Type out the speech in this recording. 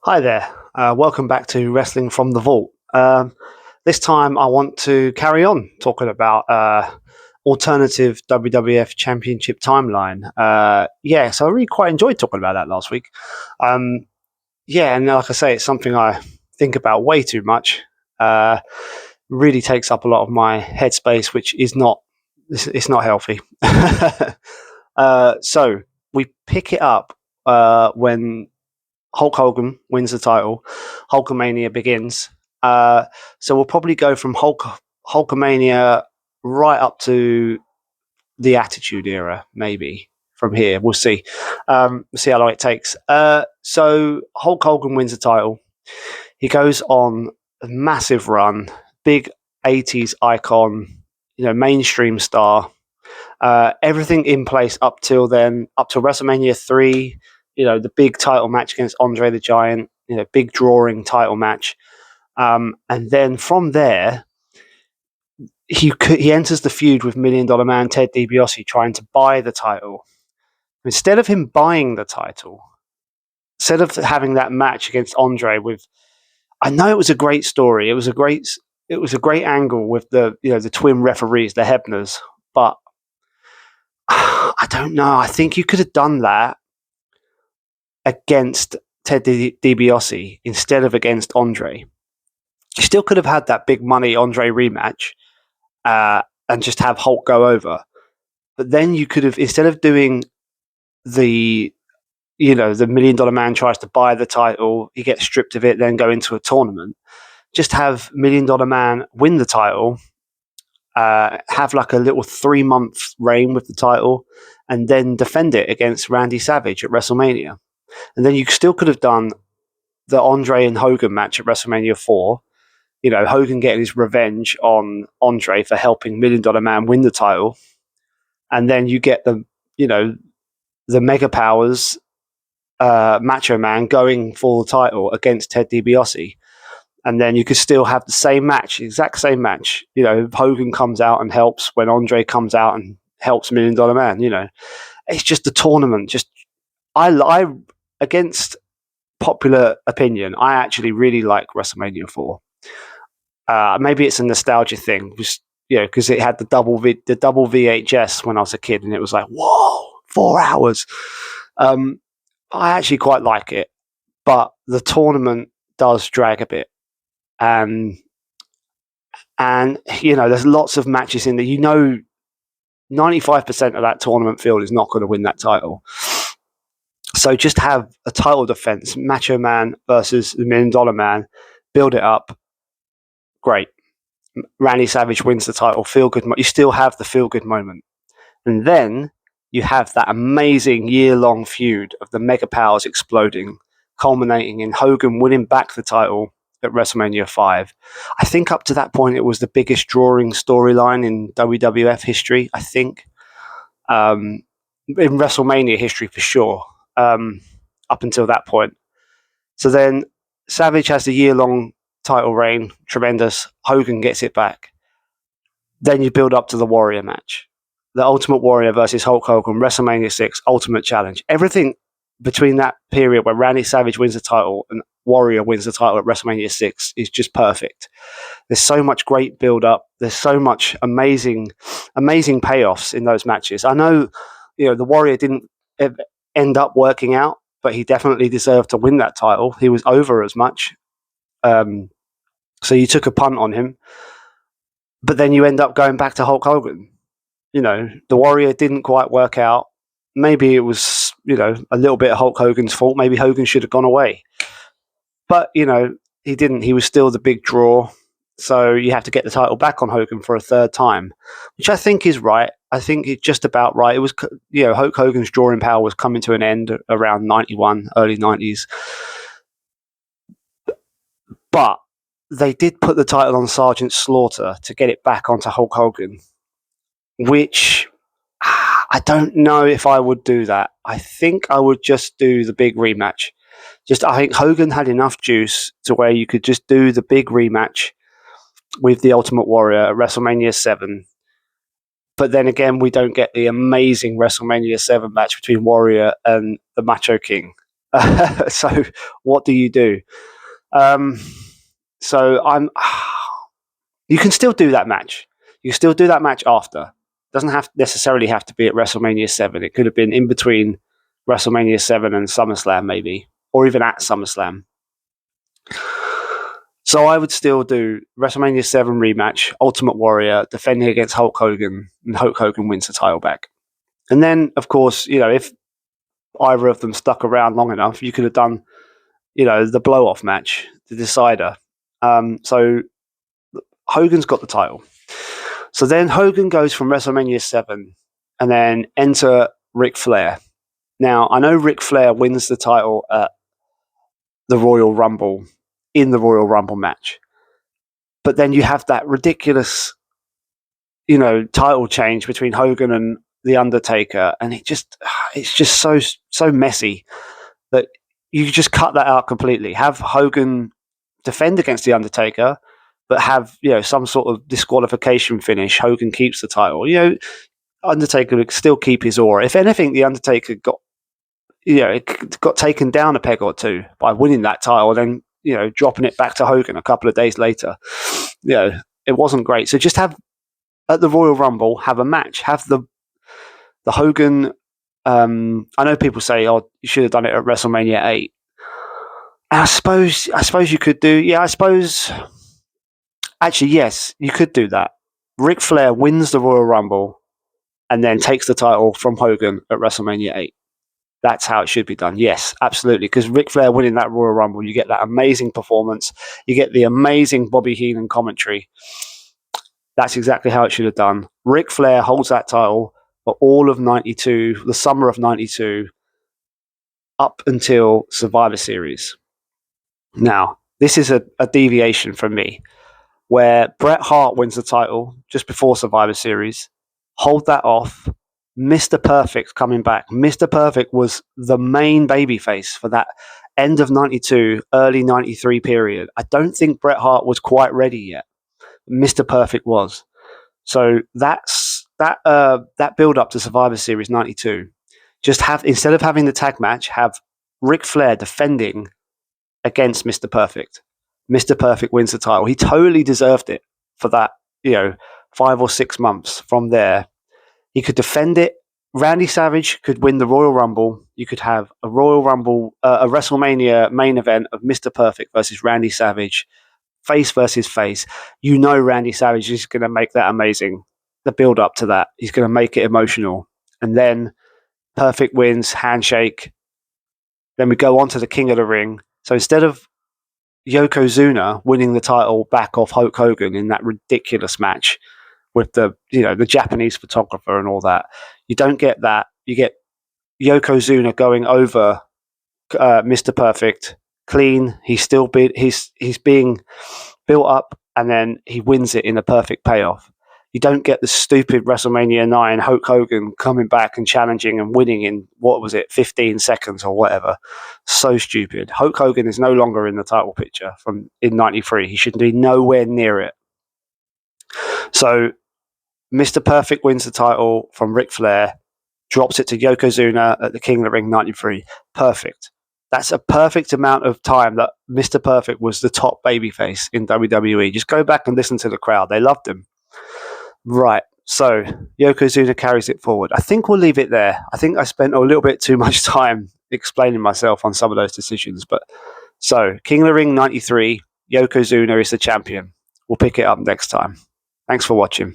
Hi there. Welcome back to Wrestling from the Vault. This time I want to carry on talking about alternative WWF Championship timeline. So I really quite enjoyed talking about that last week. Um, and like I say, it's something I think about way too much. Really takes up a lot of my headspace, which is not it's not healthy. So we pick it up when Hulk Hogan wins the title. Hulkamania begins. So we'll probably go from Hulkamania right up to the Attitude Era, maybe from here. We'll see. We'll see how long it takes. So Hulk Hogan wins the title. He goes on a massive run, big 80s icon, mainstream star. Everything in place up till then, up till WrestleMania 3, the big title match against Andre the Giant, big drawing title match. And then from there, he enters the feud with $1 Million Man Ted DiBiase trying to buy the title. Instead of him buying the title, instead of having that match against Andre I know it was a great story. It was a great angle with the twin referees, the Hebners, but I don't know. I think you could have done that against Ted DiBiase instead of against Andre. You still could have had that big money Andre rematch and just have Hulk go over. But then you could have, instead of doing the $1 Million Man tries to buy the title, he gets stripped of it, then go into a tournament. Just have $1 Million Man win the title, have like a little 3-month reign with the title, and then defend it against Randy Savage at WrestleMania. And then you still could have done the Andre and Hogan match at WrestleMania 4. Hogan getting his revenge on Andre for helping $1 Million Man win the title. And then you get the Mega Powers Macho Man going for the title against Ted DiBiase. And then you could still have the same match, exact same match. Hogan comes out and helps when Andre comes out and helps $1 Million Man. It's just a tournament. I against popular opinion, I actually really like WrestleMania 4. Maybe it's a nostalgia thing, just because it had the double VHS when I was a kid, and it was like, whoa, 4 hours. I actually quite like it, but the tournament does drag a bit, and there's lots of matches in there. 95% of that tournament field is not going to win that title. So just have a title defense, Macho Man versus the $1 Million Man, build it up. Great. Randy Savage wins the title. Feel good. You still have the feel good moment, and then you have that amazing year-long feud of the Mega Powers exploding, culminating in Hogan winning back the title at WrestleMania 5. I think up to that point it was the biggest drawing storyline in WWF history. I think in WrestleMania history for sure. Up until that point, so then Savage has the year-long title reign, tremendous. Hogan gets it back. Then you build up to the Warrior match. The Ultimate Warrior versus Hulk Hogan, WrestleMania 6, Ultimate Challenge. Everything between that period where Randy Savage wins the title and Warrior wins the title at WrestleMania 6 is just perfect. There's so much great build-up. There's so much amazing payoffs in those matches. I know, the Warrior didn't end up working out, but he definitely deserved to win that title. He was over as much. So you took a punt on him, but then you end up going back to Hulk Hogan. The Warrior didn't quite work out. Maybe it was, a little bit of Hulk Hogan's fault. Maybe Hogan should have gone away. But, he didn't. He was still the big draw. So you have to get the title back on Hogan for a third time, which I think is right. I think it's just about right. It was, Hulk Hogan's drawing power was coming to an end around 91, early 90s. But they did put the title on Sergeant Slaughter to get it back onto Hulk Hogan, which I don't know if I would do that. I think I would just do the big rematch. I think Hogan had enough juice to where you could just do the big rematch with the Ultimate Warrior at WrestleMania 7. But then again, we don't get the amazing WrestleMania 7 match between Warrior and the Macho King. So what do you do? So I'm. You can still do that match. You can still do that match after. It doesn't necessarily have to be at WrestleMania 7. It could have been in between WrestleMania 7 and SummerSlam, maybe, or even at SummerSlam. So I would still do WrestleMania 7 rematch, Ultimate Warrior defending against Hulk Hogan, and Hulk Hogan wins the title back. And then, of course, if either of them stuck around long enough, you could have done, the blow-off match, the decider. So Hogan's got the title. So then Hogan goes from WrestleMania 7 and then enter Ric Flair. Now, I know Ric Flair wins the title at the Royal Rumble, in the Royal Rumble match. But then you have that ridiculous, title change between Hogan and The Undertaker. And it's just so messy that you just cut that out completely. Have Hogan defend against The Undertaker, but have, some sort of disqualification finish. Hogan keeps the title. Undertaker would still keep his aura. If anything, The Undertaker got taken down a peg or two by winning that title, then, dropping it back to Hogan a couple of days later. It wasn't great. So just have, at the Royal Rumble, have a match. Have the Hogan... I know people say, oh, you should have done it at WrestleMania 8. And I suppose you could do... Yeah, I suppose... Actually, yes, you could do that. Ric Flair wins the Royal Rumble and then takes the title from Hogan at WrestleMania 8. That's how it should be done. Yes, absolutely. Because Ric Flair winning that Royal Rumble, you get that amazing performance. You get the amazing Bobby Heenan commentary. That's exactly how it should have done. Ric Flair holds that title for all of 92, the summer of 92, up until Survivor Series. Now, this is a deviation from me, where Bret Hart wins the title just before Survivor Series. Hold that off. Mr. Perfect coming back. Mr. Perfect was the main babyface for that end of 92, early 93 period. I don't think Bret Hart was quite ready yet. Mr. Perfect was. So that build up to Survivor Series 92. Just have, instead of having the tag match, have Ric Flair defending against Mr. Perfect. Mr. Perfect wins the title. He totally deserved it for that, 5 or 6 months from there. He could defend it. Randy Savage could win the Royal Rumble. You could have a Royal Rumble, a WrestleMania main event of Mr. Perfect versus Randy Savage, face versus face. Randy Savage is going to make that amazing. The build up to that, he's going to make it emotional. And then Perfect wins, handshake. Then we go on to the King of the Ring. So instead of Yokozuna winning the title back off Hulk Hogan in that ridiculous match with the Japanese photographer and all that, you don't get that. You get Yokozuna going over Mr. Perfect clean. He's being built up, and then he wins it in a perfect payoff. You don't get the stupid WrestleMania 9 Hulk Hogan coming back and challenging and winning in, 15 seconds or whatever. So stupid. Hulk Hogan is no longer in the title picture in 93. He should be nowhere near it. So Mr. Perfect wins the title from Ric Flair, drops it to Yokozuna at the King of the Ring 93. Perfect. That's a perfect amount of time that Mr. Perfect was the top babyface in WWE. Just go back and listen to the crowd. They loved him. Right. So Yokozuna carries it forward. I think we'll leave it there. I think I spent a little bit too much time explaining myself on some of those decisions. But so King of the Ring 93, Yokozuna is the champion. We'll pick it up next time. Thanks for watching.